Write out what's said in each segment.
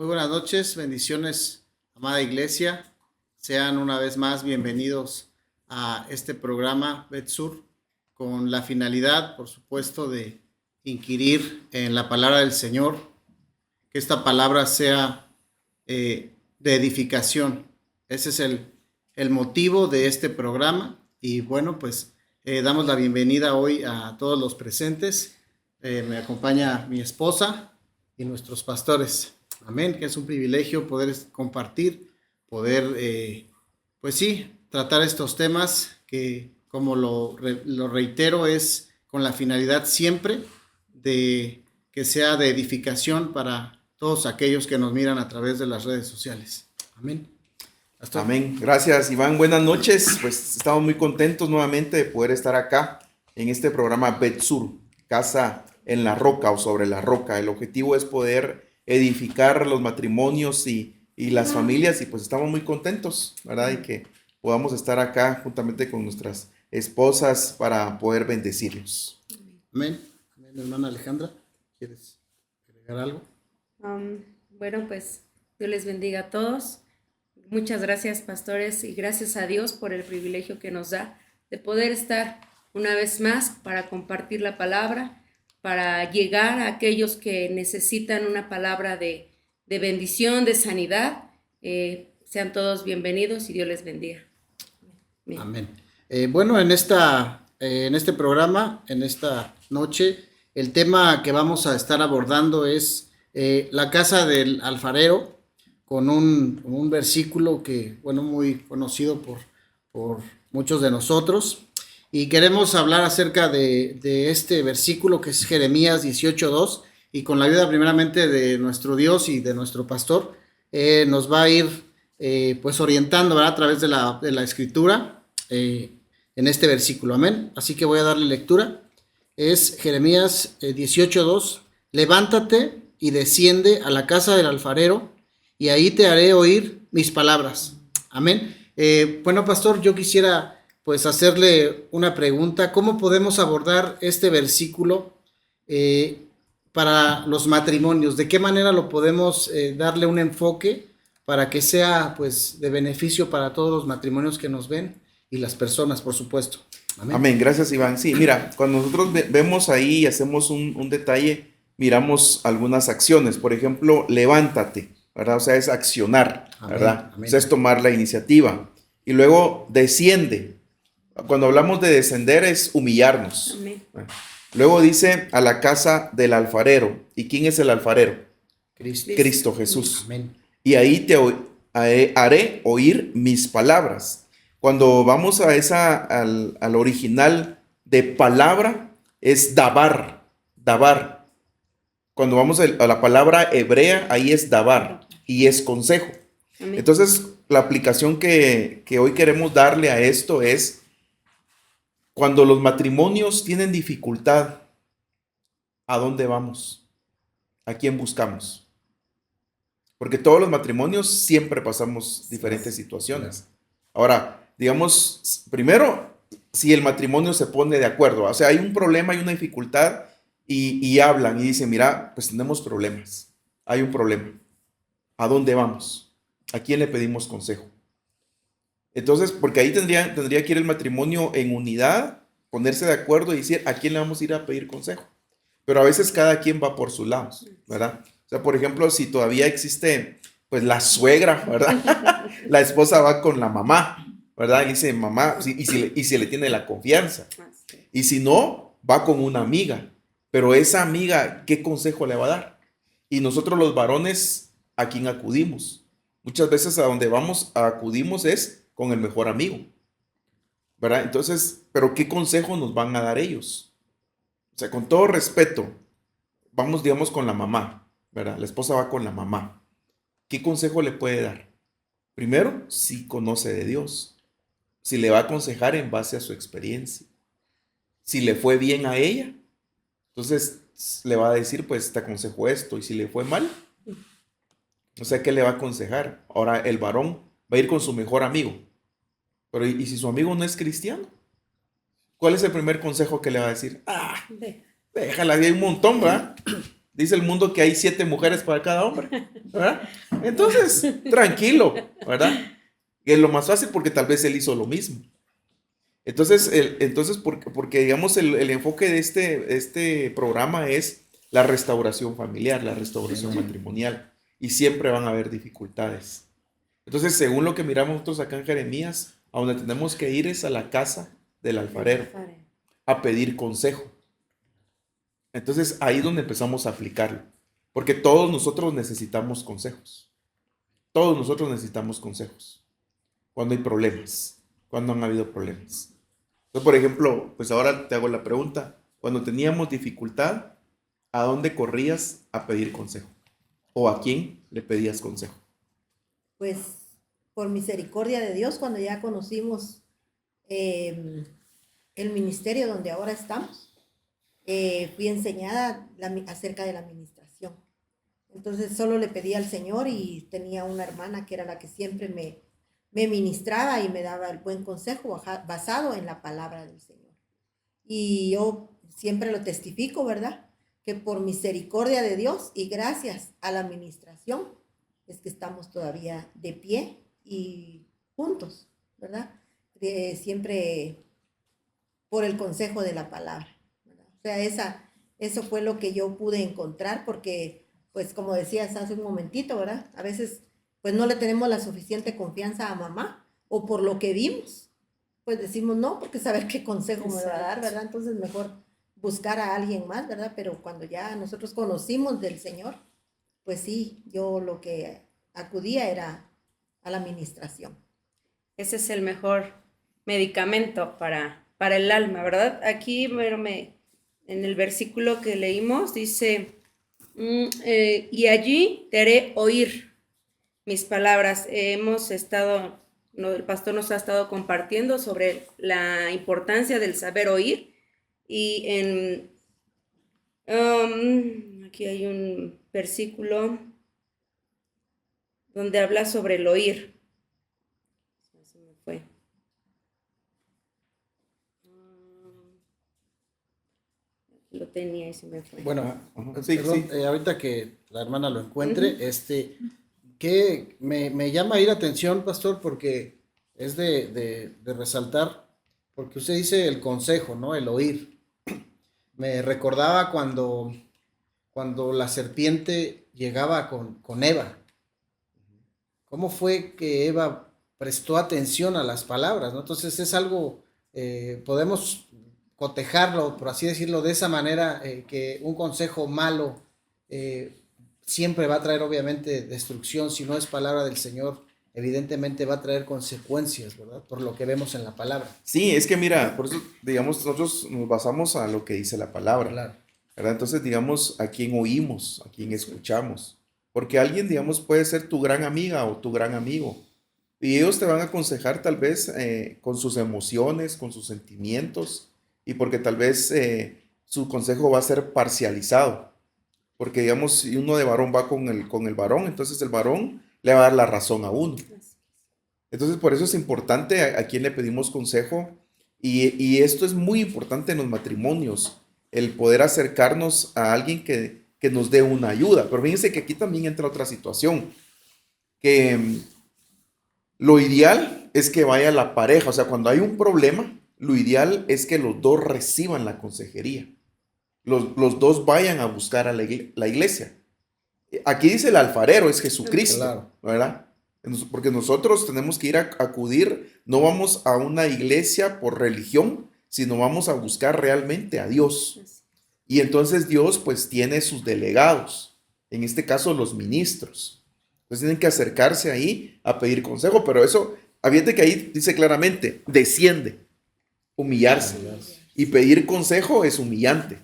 Muy buenas noches, bendiciones, amada iglesia. Sean una vez más bienvenidos a este programa Betsur con la finalidad, por supuesto, de inquirir en la palabra del Señor, que esta palabra sea de edificación. Ese es el motivo de este programa y bueno, pues damos la bienvenida hoy a todos los presentes. Me acompaña mi esposa y nuestros pastores. Amén, que es un privilegio poder compartir, poder, pues sí, tratar estos temas que, como lo reitero, es con la finalidad siempre de que sea de edificación para todos aquellos que nos miran a través de las redes sociales. Amén. Pastor. Amén. Gracias, Iván. Buenas noches. Pues estamos muy contentos nuevamente de poder estar acá en este programa Betsur, Casa en la Roca o sobre la Roca. El objetivo es poder edificar los matrimonios y las familias, y pues estamos muy contentos, ¿verdad? Y que podamos estar acá juntamente con nuestras esposas para poder bendecirlos. Amén. Amén, hermana Alejandra. ¿Quieres agregar algo? Bueno, pues Dios les bendiga a todos. Muchas gracias, pastores, y gracias a Dios por el privilegio que nos da de poder estar una vez más para compartir la palabra, para llegar a aquellos que necesitan una palabra de bendición, de sanidad. Sean todos bienvenidos y Dios les bendiga. Amén. Bueno, en este programa, en esta noche, el tema que vamos a estar abordando es la casa del alfarero, con un versículo que, bueno, muy conocido por muchos de nosotros. Y queremos hablar acerca de este versículo que es Jeremías 18:2, y con la ayuda primeramente de nuestro Dios y de nuestro pastor, nos va a ir pues orientando, ¿verdad?, a través de la escritura en este versículo. Amén. Así que voy a darle lectura. Es Jeremías 18:2. Levántate y desciende a la casa del alfarero, y ahí te haré oír mis palabras. Amén. Bueno, pastor, yo quisiera pues hacerle una pregunta. ¿Cómo podemos abordar este versículo para los matrimonios? ¿De qué manera lo podemos darle un enfoque para que sea pues de beneficio para todos los matrimonios que nos ven y las personas, por supuesto? Amén. Amén. Gracias, Iván. Sí, mira, cuando nosotros vemos ahí y hacemos un detalle, miramos algunas acciones. Por ejemplo, levántate, ¿verdad? O sea, es accionar, ¿verdad? Amén. O sea, es tomar la iniciativa. Y luego desciende. Cuando hablamos de descender es humillarnos. Amén. Luego dice a la casa del alfarero. ¿Y quién es el alfarero? Cristo Jesús. Amén. Y ahí te haré oír mis palabras. Cuando vamos al original de palabra, es dabar. Cuando vamos a la palabra hebrea, ahí es dabar y es consejo. Amén. Entonces, la aplicación que hoy queremos darle a esto es: cuando los matrimonios tienen dificultad, ¿a dónde vamos? ¿A quién buscamos? Porque todos los matrimonios siempre pasamos diferentes situaciones. Ahora, digamos, primero, si el matrimonio se pone de acuerdo, o sea, hay un problema, hay una dificultad, y hablan y dicen, mira, pues tenemos problemas, hay un problema. ¿A dónde vamos? ¿A quién le pedimos consejo? Entonces, porque ahí tendría que ir el matrimonio en unidad, ponerse de acuerdo y decir, ¿a quién le vamos a ir a pedir consejo? Pero a veces cada quien va por su lado, ¿verdad? O sea, por ejemplo, si todavía existe, pues la suegra, ¿verdad? La esposa va con la mamá, ¿verdad? Y dice, mamá, y si le tiene la confianza. Y si no, va con una amiga. Pero esa amiga, ¿qué consejo le va a dar? Y nosotros los varones, ¿a quién acudimos? Muchas veces a donde acudimos es con el mejor amigo, ¿verdad? Entonces, ¿pero qué consejo nos van a dar ellos? O sea, con todo respeto, vamos, digamos, con la mamá, ¿verdad? La esposa va con la mamá. ¿Qué consejo le puede dar? Primero, si conoce de Dios, si le va a aconsejar en base a su experiencia, si le fue bien a ella, entonces le va a decir, pues te aconsejo esto, y si le fue mal, o sea, ¿qué le va a aconsejar? Ahora el varón va a ir con su mejor amigo, pero ¿y si su amigo no es cristiano? ¿Cuál es el primer consejo que le va a decir? Déjala, hay un montón, ¿verdad? Dice el mundo que hay 7 mujeres para cada hombre, ¿verdad? Entonces, tranquilo, ¿verdad? Que es lo más fácil porque tal vez él hizo lo mismo. Entonces, porque digamos, el enfoque de este programa es la restauración familiar, la restauración matrimonial. Y siempre van a haber dificultades. Entonces, según lo que miramos nosotros acá en Jeremías, a donde tenemos que ir es a la casa del alfarero a pedir consejo. Entonces, ahí es donde empezamos a aplicarlo. Porque todos nosotros necesitamos consejos. Todos nosotros necesitamos consejos. Cuando hay problemas, cuando han habido problemas. Entonces, por ejemplo, pues ahora te hago la pregunta. Cuando teníamos dificultad, ¿a dónde corrías a pedir consejo? ¿O a quién le pedías consejo? Pues por misericordia de Dios, cuando ya conocimos el ministerio donde ahora estamos, fui enseñada acerca de la administración. Entonces solo le pedí al Señor y tenía una hermana que era la que siempre me ministraba y me daba el buen consejo basado en la palabra del Señor. Y yo siempre lo testifico, ¿verdad? Que por misericordia de Dios y gracias a la administración es que estamos todavía de pie y juntos, ¿verdad? Siempre por el consejo de la palabra, ¿verdad? O sea, eso fue lo que yo pude encontrar porque, pues como decías hace un momentito, ¿verdad? A veces pues no le tenemos la suficiente confianza a mamá, o por lo que vimos, pues decimos no, porque saber qué consejo me va a dar, ¿verdad? Entonces mejor buscar a alguien más, ¿verdad? Pero cuando ya nosotros conocimos del Señor, pues sí, yo lo que acudía era a la administración. Ese es el mejor medicamento para el alma, ¿verdad? Aquí, en el versículo que leímos, dice, y allí te haré oír mis palabras. El pastor nos ha estado compartiendo sobre la importancia del saber oír. Y aquí hay un versículo donde habla sobre el oír. Se me fue. Lo tenía y se me fue. Bueno, sí, perdón, sí. Ahorita que la hermana lo encuentre, que me llama ahí la atención, pastor, porque es de resaltar, porque usted dice el consejo, ¿no? El oír. Me recordaba cuando la serpiente llegaba con Eva. ¿Cómo fue que Eva prestó atención a las palabras, ¿no? Entonces es algo, podemos cotejarlo, por así decirlo, de esa manera, que un consejo malo siempre va a traer obviamente destrucción. Si no es palabra del Señor, evidentemente va a traer consecuencias, ¿verdad? Por lo que vemos en la palabra. Sí, es que mira, por eso, digamos, nosotros nos basamos a lo que dice la palabra, Claro. ¿verdad? Entonces, digamos, a quién oímos, a quién escuchamos. Porque alguien, digamos, puede ser tu gran amiga o tu gran amigo. Y ellos te van a aconsejar tal vez con sus emociones, con sus sentimientos, y porque tal vez su consejo va a ser parcializado. Porque, digamos, si uno de varón va con el varón, entonces el varón le va a dar la razón a uno. Entonces, por eso es importante a quién le pedimos consejo. Y esto es muy importante en los matrimonios, el poder acercarnos a alguien que nos dé una ayuda. Pero fíjense que aquí también entra otra situación, que lo ideal es que vaya la pareja. O sea, cuando hay un problema, lo ideal es que los dos reciban la consejería. Los dos vayan a buscar a la iglesia. Aquí dice el alfarero, es Jesucristo, Claro. ¿verdad? Porque nosotros tenemos que ir a acudir, no vamos a una iglesia por religión, sino vamos a buscar realmente a Dios. Y entonces Dios pues tiene sus delegados, en este caso los ministros. Entonces tienen que acercarse ahí a pedir consejo, pero eso, fíjate que ahí dice claramente, desciende, humillarse. Y pedir consejo es humillante,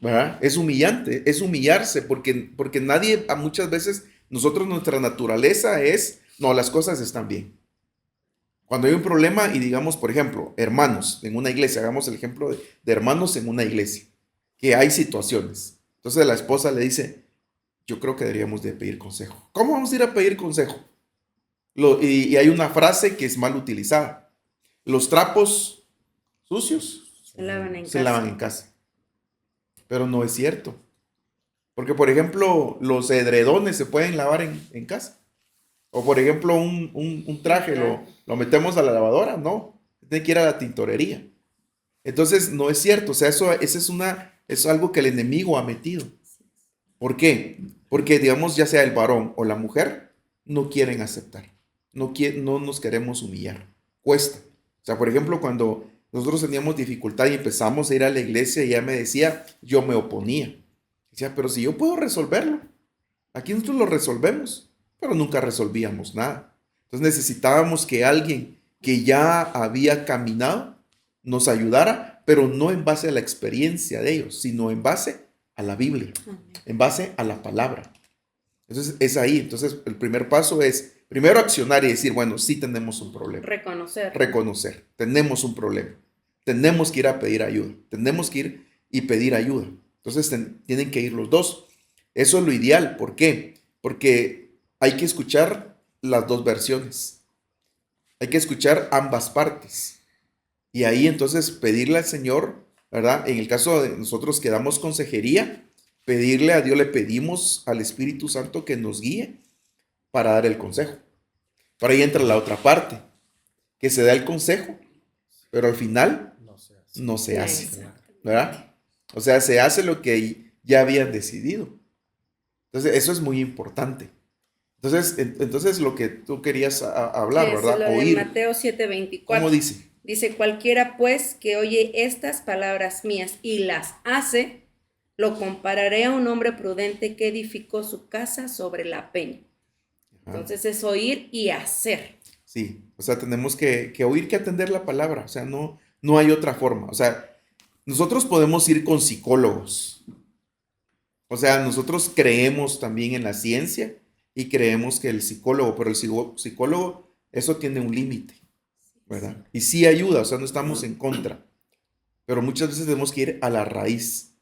¿verdad? Es humillante, es humillarse, porque nadie, muchas veces, nosotros nuestra naturaleza es, no, las cosas están bien. Cuando hay un problema y digamos, por ejemplo, hermanos en una iglesia, hagamos el ejemplo de hermanos en una iglesia, que hay situaciones. Entonces la esposa le dice, yo creo que deberíamos de pedir consejo. ¿Cómo vamos a ir a pedir consejo? Y hay una frase que es mal utilizada. Los trapos sucios se lavan en casa. Pero no es cierto. Porque, por ejemplo, los edredones se pueden lavar en casa. O, por ejemplo, un traje lo metemos a la lavadora. No, tiene que ir a la tintorería. Entonces, no es cierto. O sea, eso es algo que el enemigo ha metido. ¿Por qué? Porque, digamos, ya sea el varón o la mujer, no quieren aceptar. No nos queremos humillar. Cuesta. O sea, por ejemplo, cuando nosotros teníamos dificultad y empezamos a ir a la iglesia, ella me decía, yo me oponía. Decía, pero si yo puedo resolverlo. Aquí nosotros lo resolvemos, pero nunca resolvíamos nada. Entonces necesitábamos que alguien que ya había caminado nos ayudara, pero no en base a la experiencia de ellos, sino en base a la Biblia, en base a la palabra. Entonces es ahí. Entonces el primer paso es primero accionar y decir, bueno, sí tenemos un problema. Reconocer, tenemos un problema. Tenemos que ir a pedir ayuda. Tenemos que ir y pedir ayuda. Entonces tienen que ir los dos. Eso es lo ideal. ¿Por qué? Porque hay que escuchar las dos versiones. Hay que escuchar ambas partes. Y ahí entonces pedirle al Señor, ¿verdad? En el caso de nosotros que damos consejería, pedirle a Dios, le pedimos al Espíritu Santo que nos guíe para dar el consejo. Por ahí entra la otra parte, que se da el consejo, pero al final no se hace, ¿verdad? O sea, se hace lo que ya habían decidido. Entonces, eso es muy importante. Entonces lo que tú querías hablar, ¿verdad? Lo Oír. de Mateo 7:24. ¿Cómo dice? Dice, cualquiera pues que oye estas palabras mías y las hace, lo compararé a un hombre prudente que edificó su casa sobre la peña. Entonces es oír y hacer. Sí, o sea, tenemos que oír, que atender la palabra. O sea, no hay otra forma. O sea, nosotros podemos ir con psicólogos. O sea, nosotros creemos también en la ciencia y creemos que el psicólogo, pero el psicólogo, eso tiene un límite, ¿verdad? Y sí ayuda, o sea, no estamos en contra. Pero muchas veces tenemos que ir a la raíz,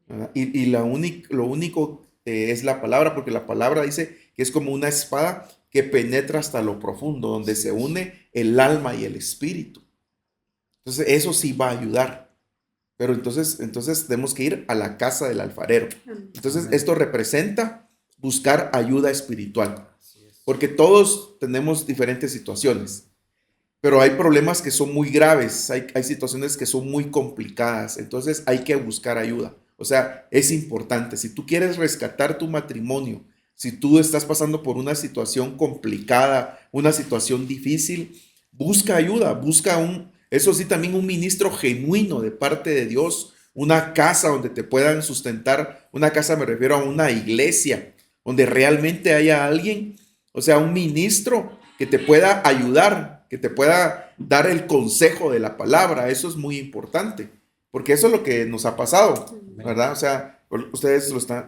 ¿verdad? Y lo único es la palabra, porque la palabra dice que es como una espada que penetra hasta lo profundo, donde se une el alma y el espíritu. Entonces, eso sí va a ayudar. Pero entonces tenemos que ir a la casa del alfarero. Entonces, esto representa buscar ayuda espiritual. Porque todos tenemos diferentes situaciones. Pero hay problemas que son muy graves. Hay situaciones que son muy complicadas. Entonces, hay que buscar ayuda. O sea, es importante. Si tú quieres rescatar tu matrimonio, si tú estás pasando por una situación complicada, una situación difícil, busca ayuda, eso sí, también un ministro genuino de parte de Dios, una casa donde te puedan sustentar, una casa me refiero a una iglesia, donde realmente haya alguien, o sea, un ministro que te pueda ayudar, que te pueda dar el consejo de la palabra. Eso es muy importante, porque eso es lo que nos ha pasado, ¿verdad? O sea,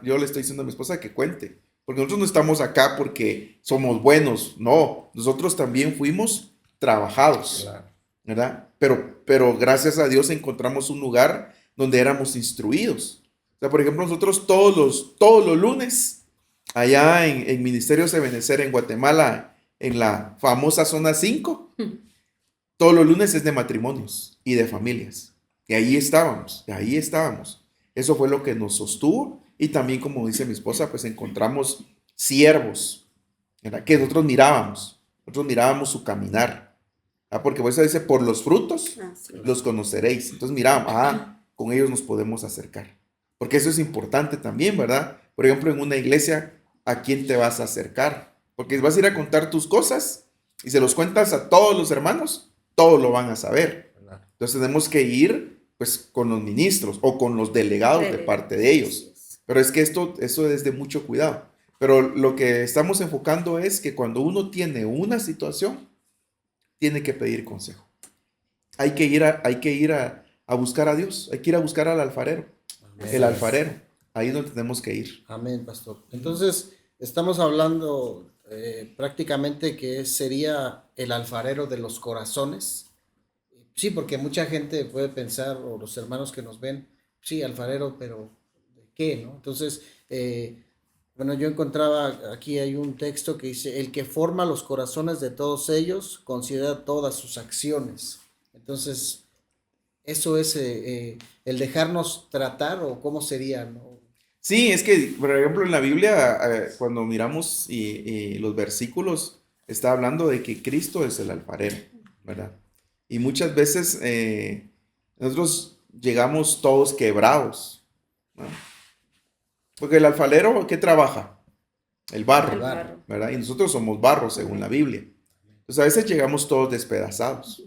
yo le estoy diciendo a mi esposa que cuente, porque nosotros no estamos acá porque somos buenos, no, nosotros también fuimos trabajados. Claro. ¿Verdad? Pero gracias a Dios encontramos un lugar donde éramos instruidos. O sea, por ejemplo, nosotros todos los lunes, allá en Ministerios de Benecer en Guatemala, en la famosa zona 5, todos los lunes es de matrimonios y de familias. Y ahí estábamos. Eso fue lo que nos sostuvo. Y también, como dice mi esposa, pues encontramos siervos, ¿verdad? Que nosotros mirábamos su caminar. Porque por eso dice, por los frutos los conoceréis. Entonces miramos, con ellos nos podemos acercar. Porque eso es importante también, ¿verdad? Por ejemplo, en una iglesia, ¿a quién te vas a acercar? Porque vas a ir a contar tus cosas y se los cuentas a todos los hermanos, todos lo van a saber. Entonces tenemos que ir pues con los ministros o con los delegados de parte de ellos. Pero es que eso es de mucho cuidado. Pero lo que estamos enfocando es que cuando uno tiene una situación, tiene que pedir consejo. Hay que ir a buscar a Dios. Hay que ir a buscar al alfarero. Amén. El alfarero. Ahí es donde tenemos que ir. Amén, pastor. Entonces, estamos hablando prácticamente que sería el alfarero de los corazones. Sí, porque mucha gente puede pensar, o los hermanos que nos ven, sí, alfarero, pero ¿de qué, no? Entonces, bueno, yo encontraba, aquí hay un texto que dice, el que forma los corazones de todos ellos considera todas sus acciones. Entonces, eso es el dejarnos tratar, o cómo sería, ¿no? Sí, es que, por ejemplo, en la Biblia, cuando miramos y los versículos, está hablando de que Cristo es el alfarero, ¿verdad? Y muchas veces nosotros llegamos todos quebrados, ¿no? Porque el alfarero, ¿qué trabaja? El El barro, barro. ¿verdad? Y nosotros somos barro, según la Biblia. Entonces a veces llegamos todos despedazados.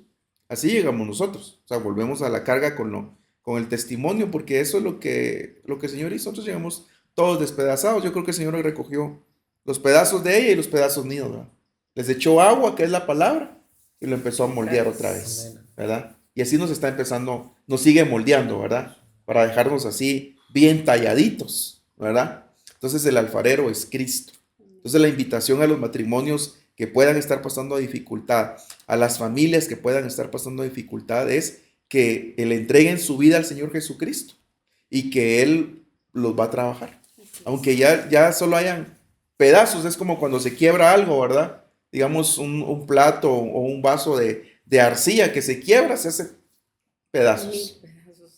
Así llegamos nosotros. O sea, volvemos a la carga con el testimonio, porque eso es lo que el Señor hizo. Nosotros llegamos todos despedazados. Yo creo que el Señor hoy recogió los pedazos de ella y los pedazos míos, ¿verdad? Les echó agua, que es la palabra, y lo empezó a moldear otra vez, ¿verdad? Y así nos está empezando, nos sigue moldeando, ¿verdad? Para dejarnos así bien talladitos, ¿verdad? Entonces el alfarero es Cristo. Entonces la invitación a los matrimonios que puedan estar pasando dificultad, a las familias que puedan estar pasando dificultad, es que le entreguen su vida al Señor Jesucristo y que Él los va a trabajar. Aunque ya solo hayan pedazos, es como cuando se quiebra algo, ¿verdad? Digamos un plato o un vaso de arcilla que se quiebra, se hace pedazos.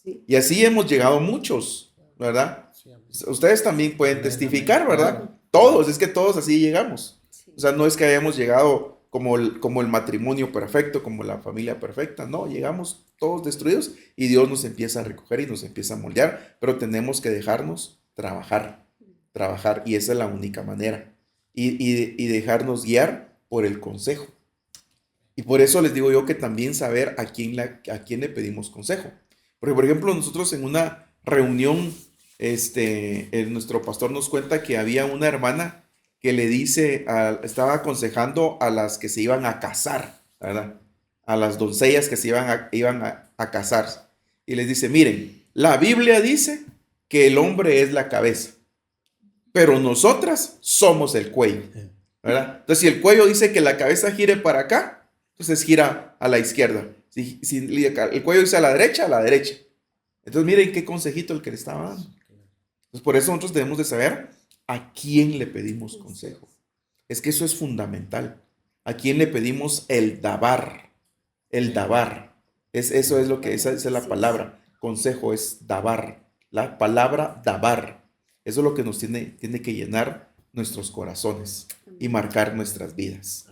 Y así hemos llegado muchos, ¿verdad? Ustedes también pueden testificar, ¿verdad? Todos, es que todos así llegamos. O sea, no es que hayamos llegado como el matrimonio perfecto, como la familia perfecta, no, llegamos todos destruidos y Dios nos empieza a recoger y nos empieza a moldear, pero tenemos que dejarnos trabajar, y esa es la única manera. Y dejarnos guiar por el consejo. Y por eso les digo yo que también saber a quién le pedimos consejo. Porque, por ejemplo, nosotros en una reunión, nuestro pastor nos cuenta que había una hermana que le dice, estaba aconsejando a las que se iban a casar, ¿verdad? A las doncellas que se iban a casar. Y les dice, miren, la Biblia dice que el hombre es la cabeza, pero nosotras somos el cuello, ¿verdad? Entonces, si el cuello dice que la cabeza gire para acá, entonces gira a la izquierda. Si el cuello dice a la derecha, a la derecha. Entonces, miren qué consejito el que le estaba dando. Entonces, por eso nosotros debemos de saber a quién le pedimos consejo. Es que eso es fundamental. ¿A quién le pedimos el dabar? El dabar. Eso es lo que, esa es la palabra. Consejo es dabar. La palabra dabar. Eso es lo que nos tiene que llenar nuestros corazones y marcar nuestras vidas.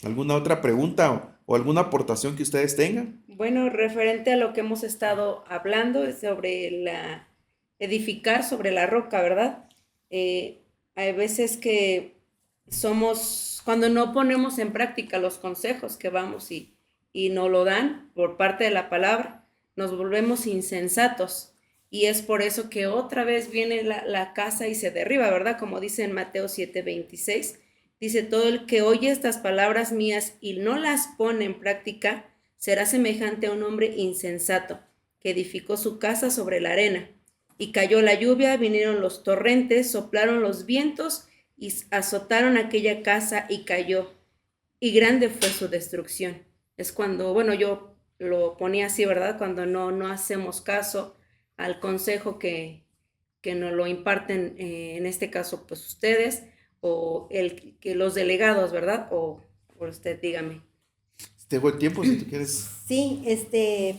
¿Alguna otra pregunta o alguna aportación que ustedes tengan? Bueno, referente a lo que hemos estado hablando sobre edificar sobre la roca, ¿verdad? Hay veces que cuando no ponemos en práctica los consejos que vamos y nos lo dan por parte de la palabra, nos volvemos insensatos. Y es por eso que otra vez viene la casa y se derriba, ¿verdad? Como dice en Mateo 7:26, dice, todo el que oye estas palabras mías y no las pone en práctica, será semejante a un hombre insensato que edificó su casa sobre la arena. Y cayó la lluvia, vinieron los torrentes, soplaron los vientos y azotaron aquella casa y cayó. Y grande fue su destrucción. Es cuando, bueno, yo lo ponía así, ¿verdad? Cuando no hacemos caso al consejo que nos lo imparten, en este caso, pues ustedes, o que los delegados, ¿verdad? O usted, dígame. Tengo el tiempo si tú quieres. Sí,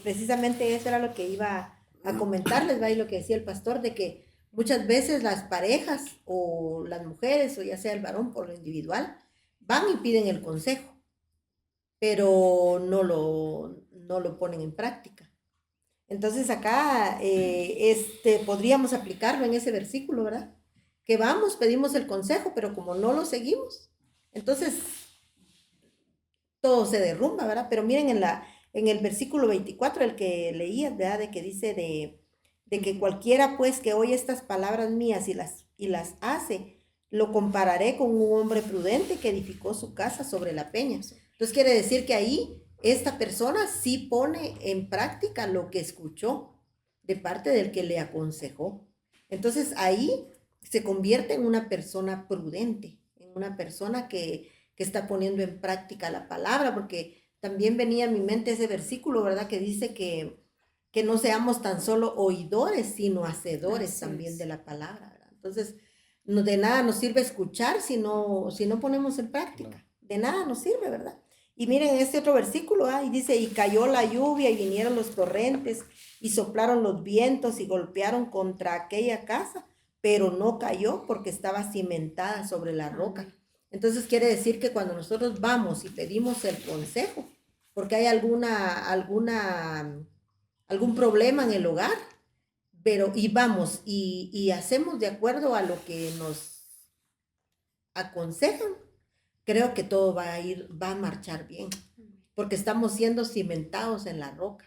precisamente eso era lo que iba a comentarles, ¿va? Y lo que decía el pastor, de que muchas veces las parejas o las mujeres, o ya sea el varón por lo individual, van y piden el consejo, pero no lo ponen en práctica. Entonces acá podríamos aplicarlo en ese versículo, ¿verdad? Que vamos, pedimos el consejo, pero como no lo seguimos, entonces todo se derrumba, ¿verdad? Pero miren en el versículo 24, el que leías, ¿verdad? De que dice de que cualquiera pues que oye estas palabras mías y las hace, lo compararé con un hombre prudente que edificó su casa sobre la peña. Entonces quiere decir que ahí esta persona sí pone en práctica lo que escuchó de parte del que le aconsejó. Entonces ahí se convierte en una persona prudente, en una persona que está poniendo en práctica la palabra, porque también venía a mi mente ese versículo, ¿verdad? Que dice que no seamos tan solo oidores, sino hacedores también de la palabra, ¿verdad? Entonces, de nada nos sirve escuchar si no ponemos en práctica. De nada nos sirve, ¿verdad? Y miren este otro versículo, y dice, y cayó la lluvia y vinieron los torrentes y soplaron los vientos y golpearon contra aquella casa, pero no cayó porque estaba cimentada sobre la roca. Entonces quiere decir que cuando nosotros vamos y pedimos el consejo, porque hay algún problema en el hogar, pero y vamos y hacemos de acuerdo a lo que nos aconsejan, creo que todo va a marchar bien, porque estamos siendo cimentados en la roca,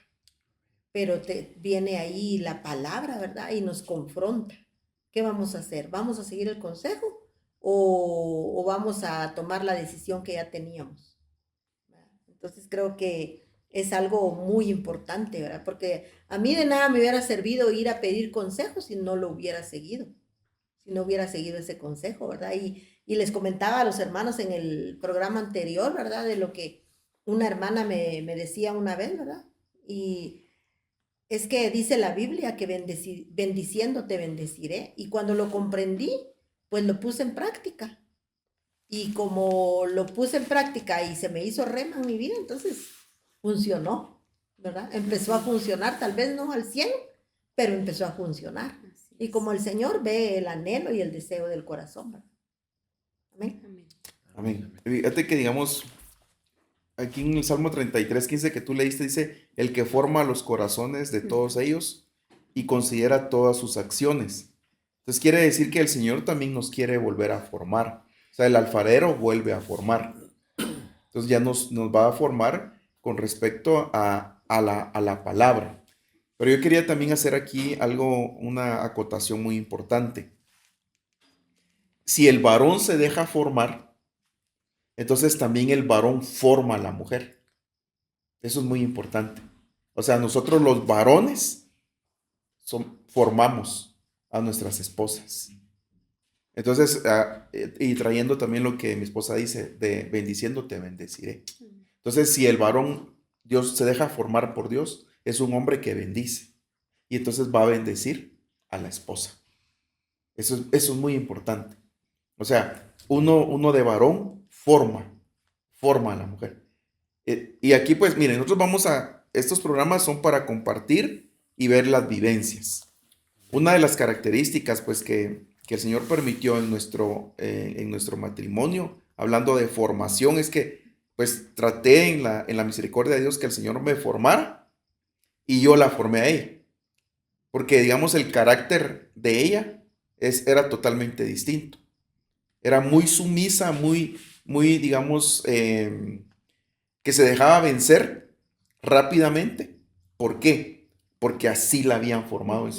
pero viene ahí la palabra, ¿verdad? Y nos confronta. ¿Qué vamos a hacer? ¿Vamos a seguir el consejo o vamos a tomar la decisión que ya teníamos? Entonces creo que es algo muy importante, ¿verdad? Porque a mí de nada me hubiera servido ir a pedir consejos si no lo hubiera seguido, si no hubiera seguido ese consejo, ¿verdad? Y les comentaba a los hermanos en el programa anterior, ¿verdad? De lo que una hermana me decía una vez, ¿verdad? Y es que dice la Biblia que bendiciendo te bendeciré. Y cuando lo comprendí, pues lo puse en práctica. Y como lo puse en práctica y se me hizo rema en mi vida, entonces funcionó, ¿verdad? Empezó a funcionar, tal vez no al 100, pero empezó a funcionar. Y como el Señor ve el anhelo y el deseo del corazón, ¿verdad? Amén. Amén. Fíjate que digamos, aquí en el Salmo 33:15 que tú leíste, dice, el que forma los corazones de todos ellos y considera todas sus acciones. Entonces quiere decir que el Señor también nos quiere volver a formar. O sea, el alfarero vuelve a formar. Entonces ya nos va a formar con respecto a la palabra. Pero yo quería también hacer aquí una acotación muy importante. Si el varón se deja formar, entonces también el varón forma a la mujer. Eso es muy importante. O sea, nosotros los varones formamos a nuestras esposas. Entonces, y trayendo también lo que mi esposa dice, de bendiciendo te bendeciré. Entonces, si el varón, Dios se deja formar por Dios, es un hombre que bendice. Y entonces va a bendecir a la esposa. Eso es muy importante. O sea, uno de varón forma a la mujer. Y aquí, pues, miren, estos programas son para compartir y ver las vivencias. Una de las características, pues, que el Señor permitió en nuestro matrimonio, hablando de formación, es que, pues, traté en la misericordia de Dios que el Señor me formara y yo la formé a ella. Porque, digamos, el carácter de ella era totalmente distinto. Era muy sumisa, muy, digamos, que se dejaba vencer rápidamente. ¿Por qué? Porque así la habían formado en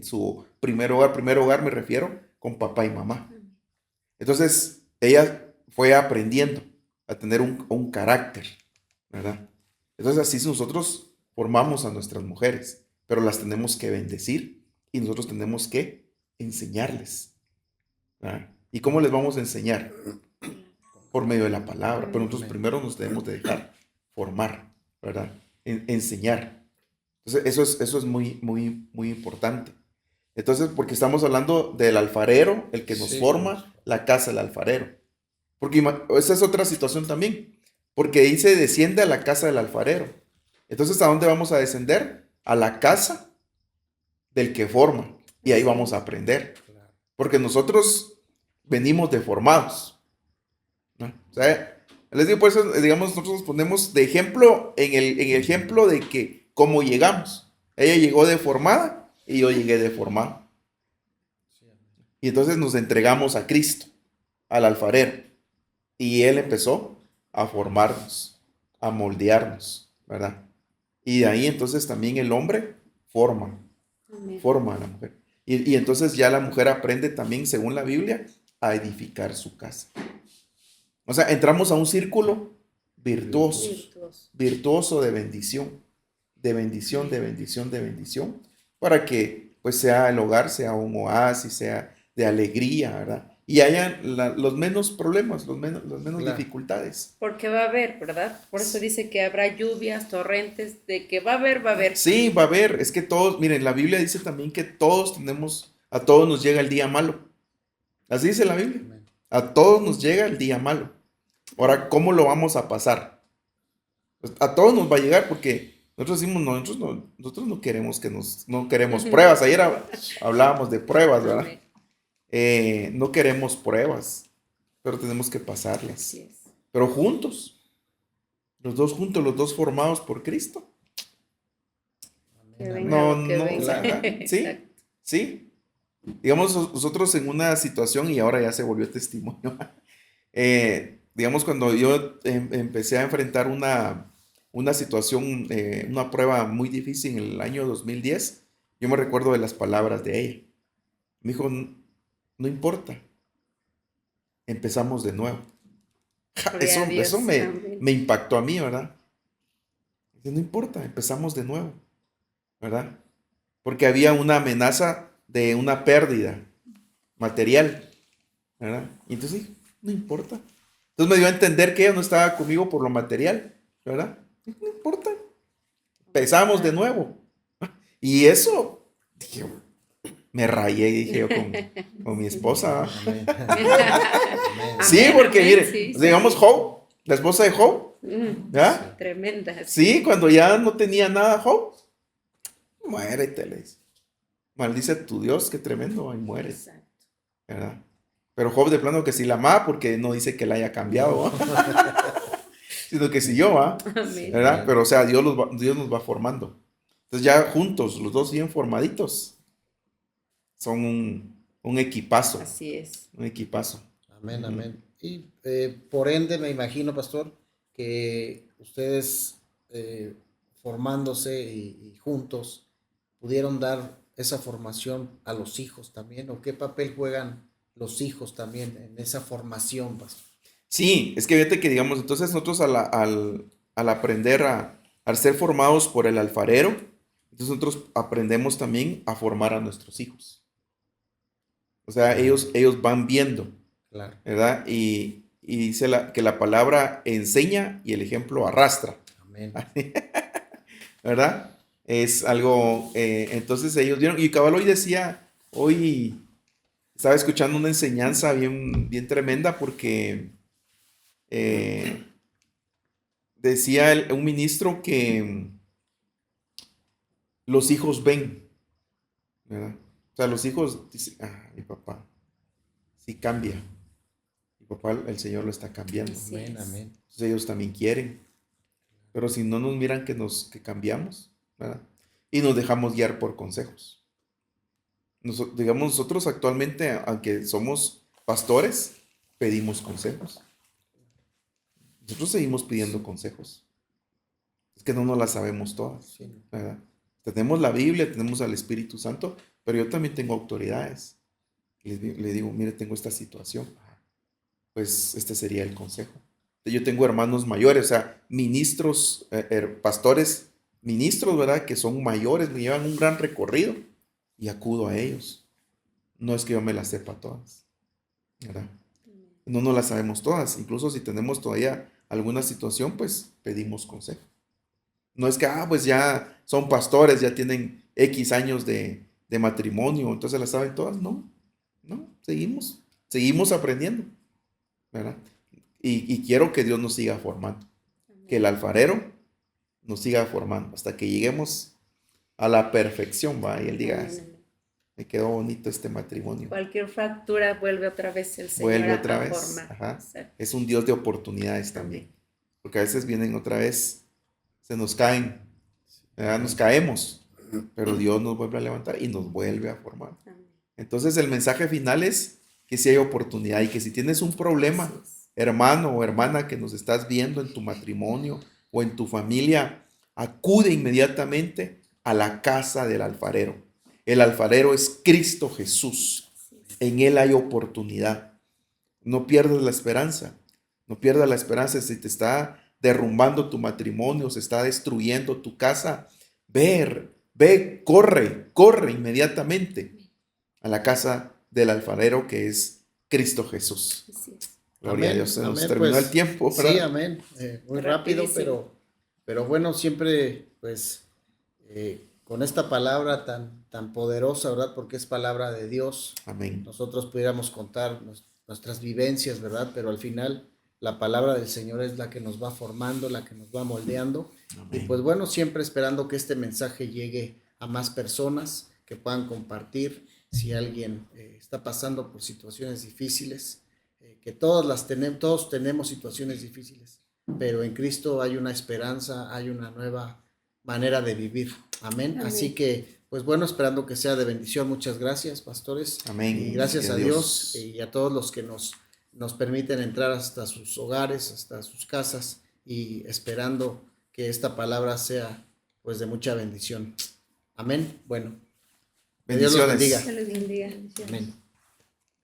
su primer hogar. Primer hogar me refiero con papá y mamá. Entonces, ella fue aprendiendo a tener un carácter, ¿verdad? Entonces, así nosotros formamos a nuestras mujeres, pero las tenemos que bendecir y nosotros tenemos que enseñarles, ¿verdad? ¿Y cómo les vamos a enseñar? Por medio de la palabra. Pero nosotros primero nos debemos de dejar formar, ¿verdad? Enseñar. Entonces, eso es muy, muy, muy importante. Entonces, porque estamos hablando del alfarero, el que nos forma, la casa del alfarero. Porque esa es otra situación también. Porque dice, desciende a la casa del alfarero. Entonces, ¿a dónde vamos a descender? A la casa del que forma. Y ahí vamos a aprender. Porque nosotros venimos deformados, ¿no? O sea, les digo, por eso, digamos, nosotros nos ponemos de ejemplo en el ejemplo de que cómo llegamos. Ella llegó deformada y yo llegué deformado. Y entonces nos entregamos a Cristo, al alfarero. Y Él empezó a formarnos, a moldearnos, ¿verdad? Y de ahí entonces también el hombre forma a la mujer. Y entonces ya la mujer aprende también, según la Biblia, a edificar su casa. O sea, entramos a un círculo virtuoso de bendición, para que pues sea el hogar, sea un oasis, sea de alegría, ¿verdad? Y haya los menos problemas, los menos dificultades. Porque va a haber, ¿verdad? Por eso dice que habrá lluvias, torrentes, de que va a haber, va a haber. Sí, va a haber. Es que todos, miren, la Biblia dice también que a todos nos llega el día malo. Así dice la Biblia. A todos nos llega el día malo. Ahora, ¿cómo lo vamos a pasar? Pues, a todos nos va a llegar porque nosotros decimos, no, nosotros no queremos no queremos pruebas. Ayer hablábamos de pruebas, ¿verdad? No queremos pruebas, pero tenemos que pasarlas. Así es. Pero juntos, los dos formados por Cristo. Que venga No, lo que no, venga. sí, Exacto. sí. Digamos, nosotros en una situación, y ahora ya se volvió testimonio, digamos, cuando yo empecé a enfrentar una situación, una prueba muy difícil en el año 2010, yo me recuerdo de las palabras de ella. Me dijo, no importa, empezamos de nuevo. Gloria a Dios. Eso Amén. me impactó a mí, ¿verdad? Dice, no importa, empezamos de nuevo, ¿verdad? Porque había una amenaza de una pérdida material, ¿verdad? Y entonces dije, no importa. Entonces me dio a entender que ella no estaba conmigo por lo material, ¿verdad? No importa, empezamos de nuevo. Y eso, dije, me rayé, dije yo con mi esposa. Amén. Sí, Amén, porque amén, mire, sí, sí. digamos Job, la esposa de Job, ¿verdad? Tremenda. Sí, cuando ya no tenía nada Job, muérete, le dice. Maldice a tu Dios, qué tremendo, y muere, Exacto. ¿verdad? Pero Job de plano que sí la amaba porque no dice que la haya cambiado, ¿va? Sino que siguió, ¿va? Amén. ¿Verdad? Pero o sea, Dios nos va formando. Entonces ya juntos, los dos bien formaditos, son un equipazo, Así es. un equipazo. Amén, amén. Y por ende me imagino, pastor, que ustedes formándose y juntos pudieron dar esa formación a los hijos también, o qué papel juegan los hijos también en esa formación, pastor. Sí, es que fíjate que digamos, entonces nosotros al aprender al ser formados por el alfarero, entonces nosotros aprendemos también a formar a nuestros hijos. O sea, ellos van viendo, Claro. ¿verdad? Y dice que la palabra enseña y el ejemplo arrastra, Amén. ¿verdad? Es algo, entonces ellos vieron, y cabal hoy estaba escuchando una enseñanza bien, bien tremenda porque decía un ministro que los hijos ven, ¿verdad? O sea, los hijos dicen, mi papá sí cambia. Mi papá, el Señor lo está cambiando. Así Amén, es. amén. Entonces ellos también quieren. Pero si no nos miran que cambiamos, ¿verdad? Y nos dejamos guiar por consejos. Digamos, nosotros actualmente, aunque somos pastores, pedimos consejos. Nosotros seguimos pidiendo consejos. Es que no nos las sabemos todas, Sí. ¿verdad? Tenemos la Biblia, tenemos al Espíritu Santo, pero yo también tengo autoridades. Le digo, mire, tengo esta situación. Pues este sería el consejo. Yo tengo hermanos mayores, o sea, ministros, pastores, ministros, ¿verdad? Que son mayores, me llevan un gran recorrido y acudo a ellos. No es que yo me las sepa todas, ¿verdad? No nos las sabemos todas. Incluso si tenemos todavía alguna situación, pues pedimos consejo. No es que, pues ya son pastores, ya tienen X años de matrimonio, entonces las saben todas. No, seguimos aprendiendo, ¿verdad? Y quiero que Dios nos siga formando, que el alfarero nos siga formando hasta que lleguemos a la perfección, ¿va? Y él diga, Amén. me quedó bonito este matrimonio. Cualquier fractura vuelve otra vez el Señor Vuelve a otra vez. formar. Ajá. Exacto. Es un Dios de oportunidades también. Porque a veces vienen otra vez, se nos caen, ¿verdad? Nos caemos, pero Dios nos vuelve a levantar y nos vuelve a formar. Amén. Entonces el mensaje final es que si hay oportunidad y que si tienes un problema, Así es. hermano o hermana que nos estás viendo en tu matrimonio o en tu familia, acude inmediatamente a la casa del alfarero. El alfarero es Cristo Jesús. Así es. En Él hay oportunidad. No pierdas la esperanza. No pierdas la esperanza si te está derrumbando tu matrimonio, se está destruyendo tu casa. Corre inmediatamente a la casa del alfarero que es Cristo Jesús. Así es. Gloria a Amén, Dios, se nos amén, terminó pues, el tiempo, ¿verdad? Sí, amén. Muy rápido, Rapidísimo. pero bueno, siempre, pues, con esta palabra tan poderosa, ¿verdad? Porque es palabra de Dios. Amén. Nosotros pudiéramos contar nuestras vivencias, ¿verdad? Pero al final la palabra del Señor es la que nos va formando, la que nos va moldeando. Amén. Y pues bueno, siempre esperando que este mensaje llegue a más personas, que puedan compartir si alguien está pasando por situaciones difíciles, que todos tenemos situaciones difíciles, pero en Cristo hay una esperanza, hay una nueva manera de vivir. Amén. Amén. Así que, pues bueno, esperando que sea de bendición. Muchas gracias, pastores. Amén. Y gracias Que a Dios y a todos los que nos permiten entrar hasta sus hogares, hasta sus casas, y esperando que esta palabra sea pues de mucha bendición. Amén. Bueno, que Dios los Bendiciones. bendiga. Dios les bendiga. Amén.